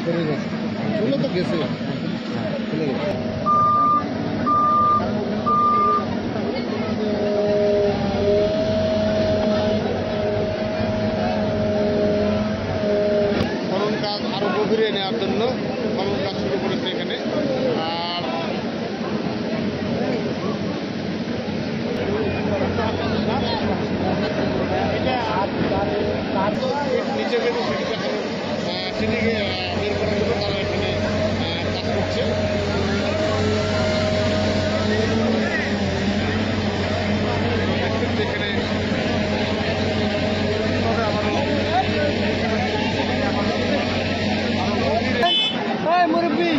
চলে তো গেছে, চলে গেছে। খনন কাজ আরো গভীরে নেওয়ার জন্য খনন কাজ শুরু করেছে এখানে। আর নিচে বেরো সেটিকে সেটিকে বের করার জন্য তারা এখানে কাজ করছে। এখানে মুরব্বী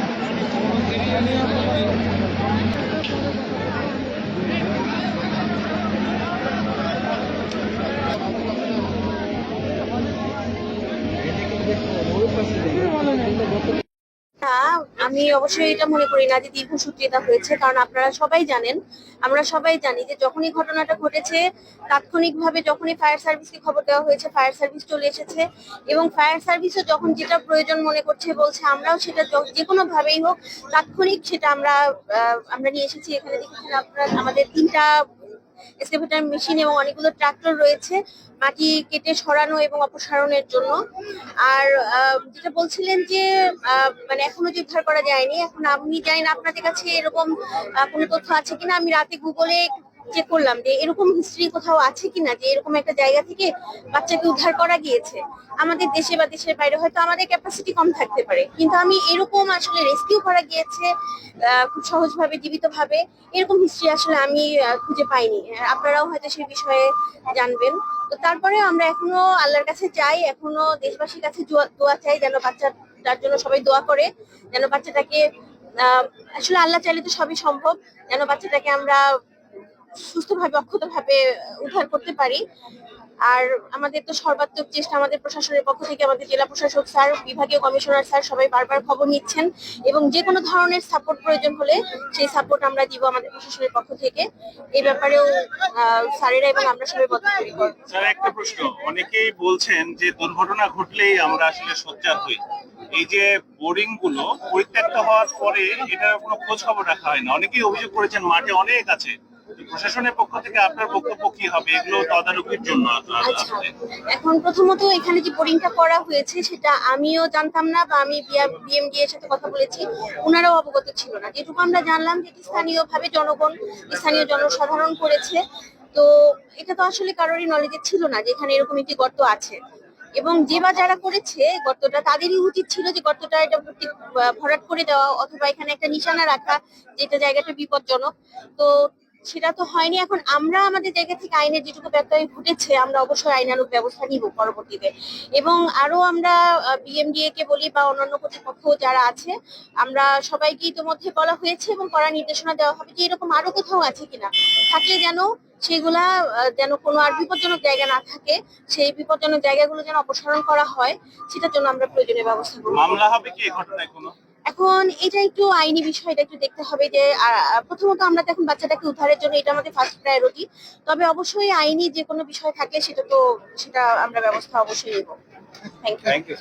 আমি অবশ্যই এটা মনে করি না যে দীর্ঘসূত্রিতা হয়েছে, কারণ আপনারা সবাই জানেন, আমরা সবাই জানি যে যখনই ঘটনাটা ঘটেছে তাৎক্ষণিকভাবে যখনই ফায়ার সার্ভিসকে খবর দেওয়া হয়েছে ফায়ার সার্ভিস চলে এসেছে, এবং ফায়ার সার্ভিসও যখন যেটা প্রয়োজন মনে করছে বলছে আমরাও সেটা যে কোনো ভাবেই হোক তাৎক্ষণিক সেটা আমরা নিয়ে এসেছি। এখানে দেখেছেন আপনারা আমাদের 3টা এক্সকাভেটর মেশিন এবং অনেকগুলো ট্রাক্টর রয়েছে মাটি কেটে সরানো এবং অপসারণের জন্য। আর যেটা বলছিলেন যে মানে এখনো যে উদ্ধার করা যায়নি, এখন আমি জানি না আপনাদের কাছে এরকম কোনো তথ্য আছে কিনা। আমি রাতে গুগলে চেক করলাম যে এরকম হিস্ট্রি কোথাও আছে কিনা যে এরকম একটা জায়গা থেকে বাচ্চাকে উদ্ধার করা গিয়েছে। আমাদের দেশে বা দেশের বাইরে হয়তো আমাদের ক্যাপাসিটি কম থাকতে পারে, কিন্তু আমি এরকম আসলে রেস্কিউ করা গিয়েছে খুব সহজভাবে জীবিতভাবে এরকম হিস্ট্রি আসলে আমি খুঁজে পাইনি। আপনারাও হয়তো সেই বিষয়ে জানবেন। তো তারপরে আমরা এখনো আল্লাহর কাছে চাই, এখনো দেশবাসীর কাছে দোয়া চাই যেন বাচ্চাটার জন্য সবাই দোয়া করে, যেন বাচ্চাটাকে আসলে আল্লাহ চাইলে তো সবই সম্ভব, যেন বাচ্চাটাকে আমরা সুস্থভাবে অক্ষতভাবে উদ্ধার করতে পারি। আর আমাদের তো সর্বাত্মক চেষ্টা আমাদের প্রশাসনের পক্ষ থেকে, আমাদের জেলা প্রশাসক স্যার, বিভাগীয় কমিশনার স্যার সবাই বারবার খবর নিচ্ছেন এবং যে কোনো ধরনের সাপোর্ট প্রয়োজন হলে সেই সাপোর্ট আমরা দিব আমাদের প্রশাসনের পক্ষ থেকে। এই ব্যাপারেও স্যারেরা এবং আমরা সবাই বদ্ধপরিকর। স্যার, একটা প্রশ্ন, অনেকেই বলছেন যে দুর্ঘটনা ঘটলেই আমরা আসলে সোচ্চার হই। এই যে বোরিং গুলো পরিত্যক্ত হওয়ার পরে এটার কোনো খোঁজ খবর রাখা হয় না, অনেকেই অভিযোগ করেছেন মাঠে অনেক আছে। প্রশাসনের পক্ষ থেকে আপনার বক্তব্য কি হবে এগুলো তদারকির জন্য? আচ্ছা, এখন প্রথমত এখানে যে বোরিংটা করা হয়েছে সেটা আমিও জানতাম না, বা আমি বিএমডি এর সাথে কথা বলেছি, ওনারাও অবগত ছিল না। যেটুকু আমরা জানলাম যে স্থানীয়ভাবে জনগণ, স্থানীয় জনসাধারণ করেছে। তো এটা তো আসলে কারোরই নলেজে ছিল না যে এখানে এরকম একটি গর্ত আছে, এবং যে বা যারা করেছে গর্তটা তাদেরই উচিত ছিল যে গর্তটা এটা ভরাট করে দেওয়া অথবা এখানে একটা নিশানা রাখা যেটা জায়গাটা বিপজ্জনক। তো সেটা তো হয়নি। এখন আমরা আমাদের জায়গা থেকে আইনের যেটুকু ব্যত্যয় ঘটেছে আমরা অবশ্যই আইনানুগ ব্যবস্থা নিব পরবর্তীতে। এবং আরো আমরা বিএমডিএ কে বলি বা অন্যান্য কর্তৃপক্ষ যারা আছে, আমরা সবাইকে ইতিমধ্যে বলা হয়েছে এবং কড়া নির্দেশনা দেওয়া হবে যে এরকম আরো কোথাও আছে কিনা, থাকলে যেন সেগুলা যেন কোনো আর বিপজ্জনক জায়গা না থাকে, সেই বিপজ্জনক জায়গাগুলো যেন অপসারণ করা হয়, সেটার জন্য আমরা প্রয়োজনীয় ব্যবস্থা করব। মামলা হবে কি এই ঘটনায় কোনো? এখন এটা একটু আইনি বিষয়টা একটু দেখতে হবে যে প্রথমত আমরা তো এখন বাচ্চাটাকে উদ্ধারের জন্য এটা আমাদের ফার্স্ট প্রায়োরিটি, তবে অবশ্যই আইনি যে কোনো বিষয় থাকলে সেটা আমরা ব্যবস্থা অবশ্যই নেব। Thank you.